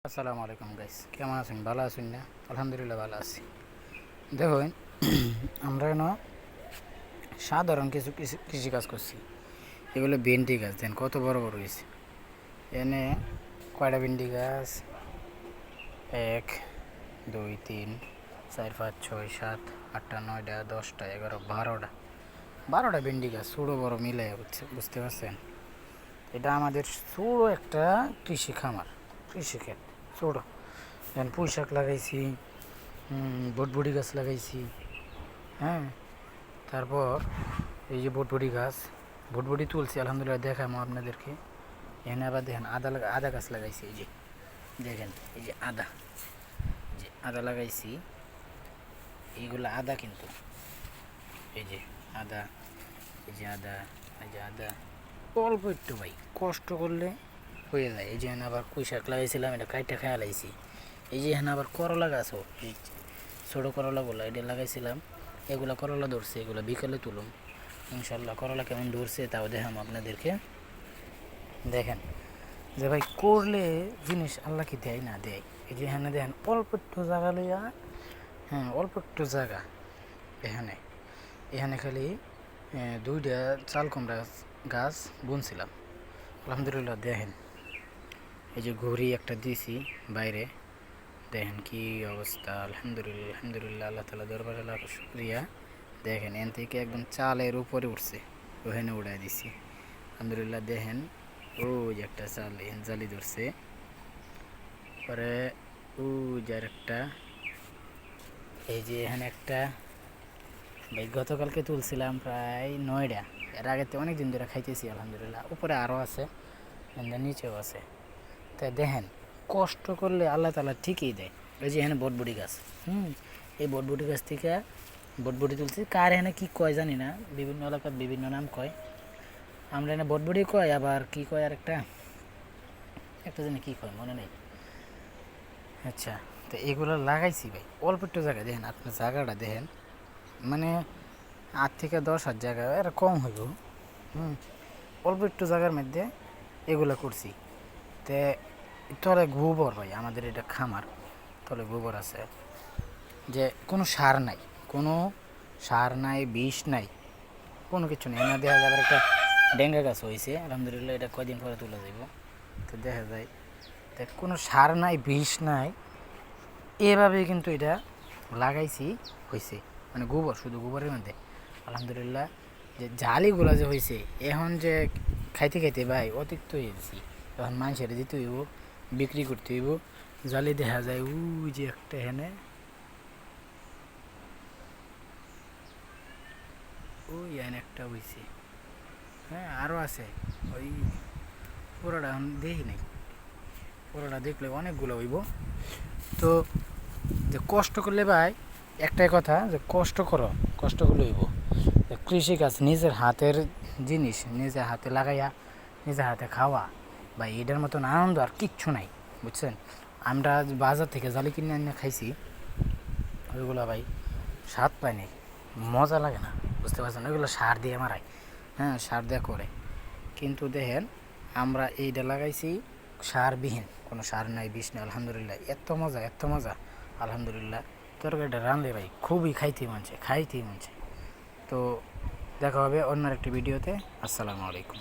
আসসালামু আলাইকুম গাইস, কেমন আছেন? ভালো আছেন না? আলহামদুলিল্লাহ ভালো আছি। দেখুন, আমরা না সাধারণ কিছু কৃষিকাজ করছি। এগুলো ভেন্ডি গাছ দেন কত বড় বড় হয়েছে। এনে কয়টা ভেন্ডি গাছ? 1 2 3 4 5 6 7 8টা 9টা 10টা 11 12টা ভেন্ডি গাছ ছোটো বড় মিলে বুঝতে পারছেন? এটা আমাদের ছোটো একটা কৃষি খামার, কৃষিক্ষেত ছোটো। যেমন পুঁই শাক লাগাইছি, বটবটি গাছ লাগাইছি। হ্যাঁ, তারপর এই যে বটবটি গাছ, বটবটি তুলছি আলহামদুলিল্লাহ, দেখাবো আপনাদেরকে। এখানে আবার দেখেন আদা গাছ লাগাইছি। এই যে দেখেন, এই যে আদা লাগাইছি। এইগুলো আদা কিন্তু, এই যে আদা, এই যে আদা, এই যে আদা অল্প একটু ভাই কষ্ট করলে হয়ে যায়। এই যে এখানে আবার পুঁই শাক লাগাইছিলাম, এটা কাইটা খেয়া লাইছি। এই যে এখানে আবার করলা গাছও, এই ছোটো করলাগুলো এটা লাগাইছিলাম। এগুলো করলা ধরছে, এগুলো বিকালে তুলুম ইনশাল্লাহ। করলা কেমন ধরছে তাও দেখাম আপনাদেরকে। দেখেন যে ভাই করলে জিনিস আল্লাহ কি দেয় না দেয়। এই যে এখানে দেখেন অল্প একটু জায়গা লইয়া, হ্যাঁ অল্প একটু জায়গা, এখানে এখানে খালি 2টা চাল কুমড়া গাছ বুনছিলাম আলহামদুলিল্লাহ। দেখেন এই যে ঘড়ি একটা দিয়েছি বাইরে, দেখেন কি অবস্থা। আলহামদুলিল্লাহ আলহামদুলিল্লাহ, আল্লাহ তালা দরবারে লাখ শুক্রিয়া। দেখেন এন থেকে একদম চালের উপরে উঠছে, ওখানে উড়াই দিছি আলহামদুলিল্লাহ। দেখেন ও যে একটা চাল এন জালি ধরছে, পরে ও যে একটা, এই যে এখানে একটা ভাই গতকালকে তুলছিলাম প্রায় 9টা। এর আগে তো অনেক দিন ধরে খাইতেছি আলহামদুলিল্লাহ। উপরে আরও আছে, নিচেও আছে। তাই দেখেন কষ্ট করলে আল্লাহ তালা ঠিকই দেয়। এই যে এখানে বটবটি গাছ, এই বটবটি গাছ থেকে বটবটি তুলছি। কার এখানে কী কয় জানি না, বিভিন্ন এলাকার বিভিন্ন নাম কয়। আমরা এখানে বটবটি কয়, আবার কী কয় আর একটা জানি কী কয় মনে নেই। আচ্ছা, তো এগুলো লাগাইছি ভাই অল্প একটু জায়গায়। দেখেন আপনার জায়গাটা দেখেন, মানে 8 থেকে 10 হাত জায়গা এর কম হইব। অল্প একটু জায়গার মধ্যে এগুলো করছি। তে তলে গোবর ভাই, আমাদের এটা খামার, তলে গোবর আছে। যে কোনো সার নাই, কোনো সার নাই, বিষ নাই, কোনো কিছু নেই। এনে দেখা যাবে একটা ডেঙ্গা গাছ হয়েছে আলহামদুলিল্লাহ, এটা কয়দিন পরে তুলে যাব। তো দেখা যায় কোনো সার নাই, বিষ নাই, এভাবে কিন্তু এটা লাগাইছি, হয়েছে। মানে গোবর, শুধু গোবরের মধ্যে আলহামদুলিল্লাহ। যে জালিগুলো যে হয়েছে, এখন যে খাইতে খাইতে ভাই অতিরিক্ত হয়ে গেছি। এখন মানুষের দিতে হইব, বিক্রি করতে হইব। জালি দেখা যায় ওই যে একটা এখানে, ওই এখানে একটা হয়েছে। হ্যাঁ আরও আছে, ওই পুরোটা এখন দেখি নাই, পুরোটা দেখলে অনেকগুলো হইব। তো যে কষ্ট করলে ভাই একটাই কথা, যে কষ্ট করো, কষ্ট করলে হইব। কৃষিকাজ নিজের হাতের জিনিস, নিজের হাতে লাগাইয়া নিজের হাতে খাওয়া ভাই, এটার মতন আনন্দ আর কিচ্ছু নাই, বুঝছেন? আমরা বাজার থেকে জালি কিনে এনে খাইছি, ওইগুলো ভাই স্বাদ পাই নাই, মজা লাগে না, বুঝতে পারছেন? ওইগুলো সার দিয়ে মারাই, হ্যাঁ সার দিয়ে করে। কিন্তু দেখেন আমরা এইটা লাগাইছি সারবিহীন, কোনো সার নাই, বিষ নাই আলহামদুলিল্লাহ। এত মজা, এত মজা আলহামদুলিল্লাহ। তরকারিটা রাঁধলে ভাই খুবই খাইতেই মন চায়। তো দেখা হবে অন্য একটি ভিডিওতে। আসসালামু আলাইকুম।